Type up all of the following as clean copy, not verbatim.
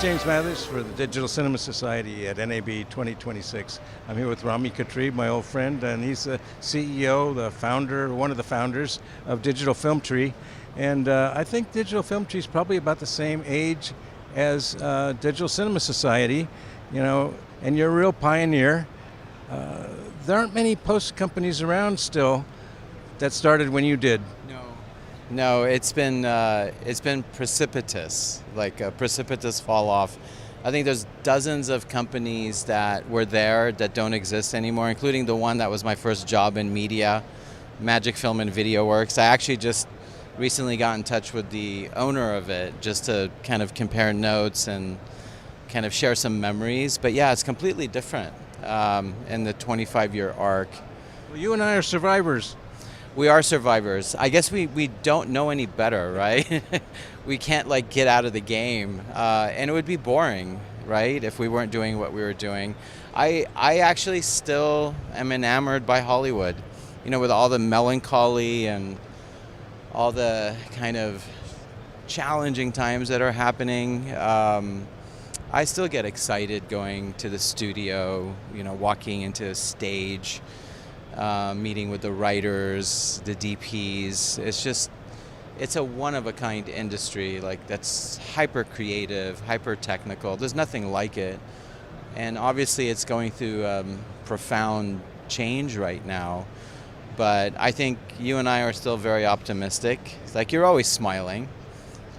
James Mathers for the Digital Cinema Society at NAB 2026. I'm here with Ramy Katrib, my old friend, and he's the CEO, the founder, one of the founders of DigitalFilm Tree. And I think DigitalFilm Tree is probably about the same age as Digital Cinema Society, you know, and you're a real pioneer. There aren't many post companies around still that started when you did. No, it's been precipitous, like a precipitous fall off. I think there's dozens of companies that were there that don't exist anymore, including the one that was my first job in media, Magic Film and Video Works. I actually just recently got in touch with the owner of it just to kind of compare notes and kind of share some memories. But yeah, it's completely different in the 25-year arc. Well, you and I are survivors. We are survivors. I guess we don't know any better, right? We can't like get out of the game, and it would be boring, right, if we weren't doing what we were doing. I actually still am enamored by Hollywood, you know, with all the melancholy and all the kind of challenging times that are happening. I still get excited going to the studio, you know, walking into a stage. Meeting with the writers, the DPs. It's a one-of-a-kind industry, like that's hyper creative, hyper technical. There's nothing like it. And obviously it's going through profound change right now. But I think you and I are still very optimistic. It's like you're always smiling.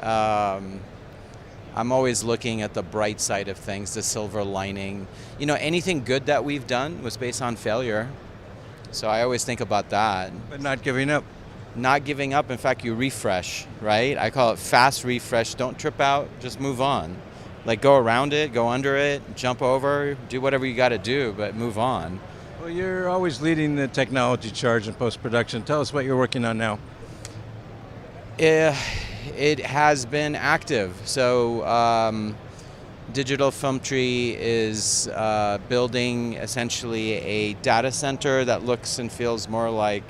I'm always looking at the bright side of things, the silver lining. You know, anything good that we've done was based on failure. So I always think about that. But not giving up. Not giving up. In fact, you refresh, right? I call it fast refresh. Don't trip out. Just move on. Like go around it, go under it, jump over, do whatever you got to do, but move on. Well, you're always leading the technology charge in post-production. Tell us what you're working on now. It has been active. So DigitalFilm Tree is building essentially a data center that looks and feels more like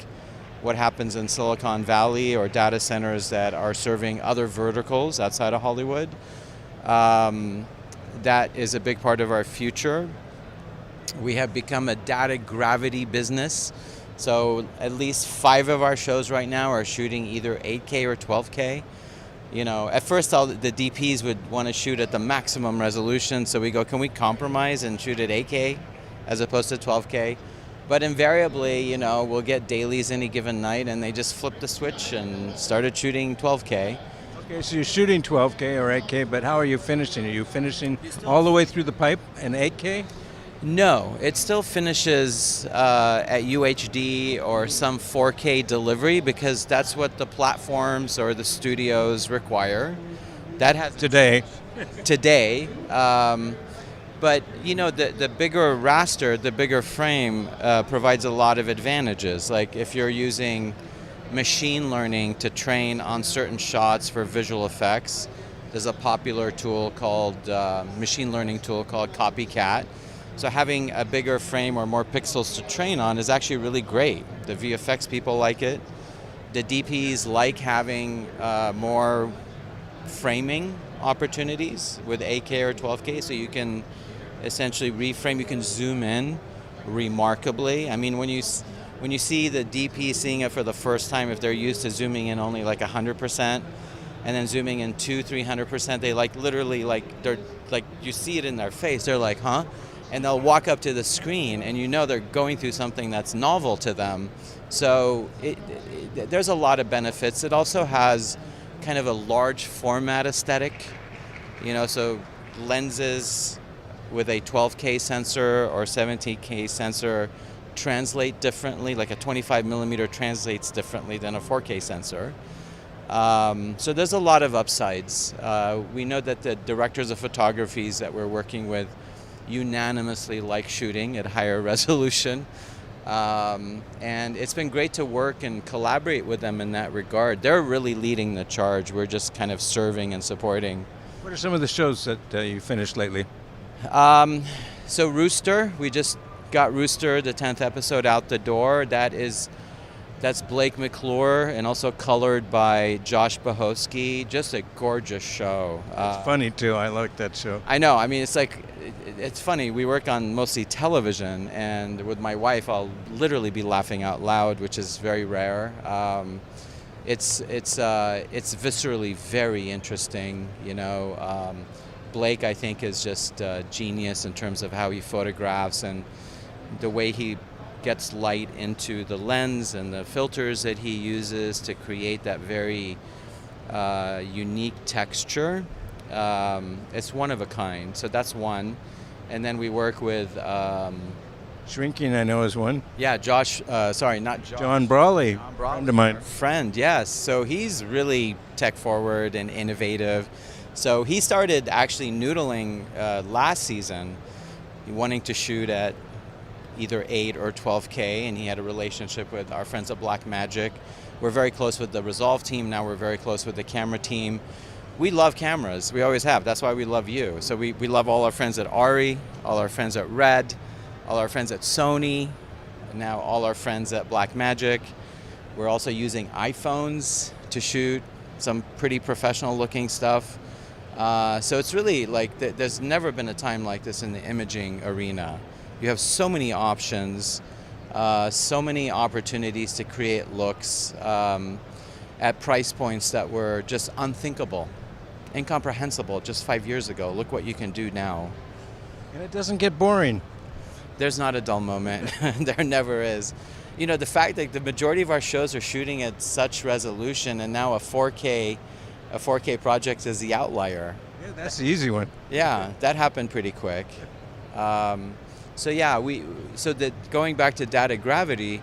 what happens in Silicon Valley, or data centers that are serving other verticals outside of Hollywood. That is a big part of our future. We have become a data gravity business. So at least 5 of our shows right now are shooting either 8K or 12K. You know, at first all the DPs would want to shoot at the maximum resolution, so we go, can we compromise and shoot at 8K as opposed to 12K? But invariably, you know, we'll get dailies any given night, and they just flipped the switch and started shooting 12K. Okay, so you're shooting 12K or 8K, but how are you finishing? Are you finishing all the way through the pipe in 8K? No, it still finishes at UHD or some 4K delivery, because that's what the platforms or the studios require. That has today. But you know, the bigger raster, the bigger frame provides a lot of advantages. Like if you're using machine learning to train on certain shots for visual effects, there's a popular tool called machine learning tool called Copycat. So having a bigger frame or more pixels to train on is actually really great. The VFX people like it. The DPs like having more framing opportunities with 8K or 12K, so you can essentially reframe, you can zoom in remarkably. I mean, when you see the DP seeing it for the first time, if they're used to zooming in only like 100%, and then zooming in 200-300%, they like literally like, they're like, you see it in their face, they're like, huh? And they'll walk up to the screen, and you know they're going through something that's novel to them. So there's a lot of benefits. It also has kind of a large format aesthetic, you know, so lenses with a 12K sensor or 17K sensor translate differently. Like a 25mm translates differently than a 4K sensor. So there's a lot of upsides. We know that the directors of photographies that we're working with unanimously like shooting at higher resolution. And it's been great to work and collaborate with them in that regard. They're really leading the charge. We're just kind of serving and supporting. What are some of the shows that you finished lately? So Rooster, we just got Rooster, the 10th episode, out the door. That is That's Blake McClure, and also colored by Josh Bohosky. Just a gorgeous show. It's funny too. I like that show. I know. I mean, it's funny. We work on mostly television, and with my wife, I'll literally be laughing out loud, which is very rare. It's viscerally very interesting. Blake, I think, is just genius in terms of how he photographs and the way he gets light into the lens and the filters that he uses to create that very unique texture. It's one of a kind, so that's one. And then we work with Shrinking, I know, is one. Yeah, Josh. Sorry, not Josh. John Brawley, friend of mine. Friend, yes. So he's really tech forward and innovative. So he started actually noodling last season, wanting to shoot at either 8 or 12K, and he had a relationship with our friends at Blackmagic. We're very close with the Resolve team. Now we're very close with the camera team. We love cameras. We always have. That's why we love you. So we love all our friends at Ari, all our friends at Red, all our friends at Sony, and now all our friends at Blackmagic. We're also using iPhones to shoot some pretty professional looking stuff. So it's really like, there's never been a time like this in the imaging arena. You have so many options, so many opportunities to create looks at price points that were just unthinkable, incomprehensible just 5 years ago. Look what you can do now. And it doesn't get boring. There's not a dull moment. There never is. The fact that the majority of our shows are shooting at such resolution, and now a 4K project is the outlier. Yeah, that's the easy one. Yeah, that happened pretty quick. Going back to data gravity,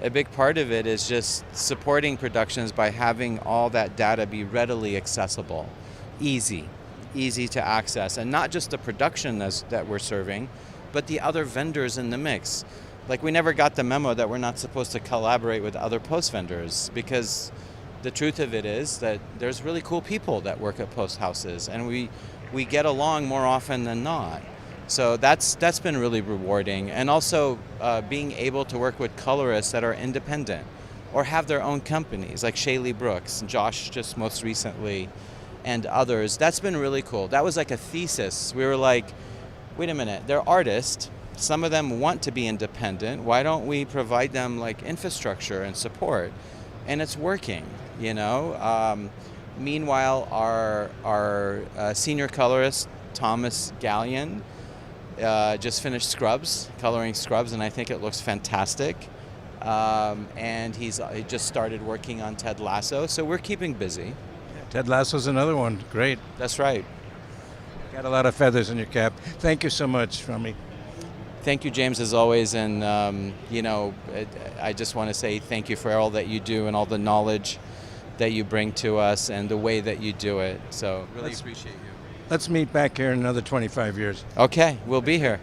a big part of it is just supporting productions by having all that data be readily accessible, easy to access, and not just the production that we're serving, but the other vendors in the mix. Like, we never got the memo that we're not supposed to collaborate with other post vendors, because the truth of it is that there's really cool people that work at post houses, and we get along more often than not. So that's been really rewarding, and also being able to work with colorists that are independent or have their own companies, like Shaylee Brooks, Josh just most recently, and others. That's been really cool. That was like a thesis. We were like, wait a minute, they're artists. Some of them want to be independent. Why don't we provide them like infrastructure and support? And it's working, Meanwhile, our senior colorist, Thomas Gallion, just finished coloring Scrubs, and I think it looks fantastic. And he just started working on Ted Lasso, so we're keeping busy. Ted Lasso's another one. Great. That's right. Got a lot of feathers in your cap. Thank you so much, Ramy. Thank you, James, as always. And, I just want to say thank you for all that you do and all the knowledge that you bring to us and the way that you do it. So really appreciate you. Let's meet back here in another 25 years. Okay, we'll be here.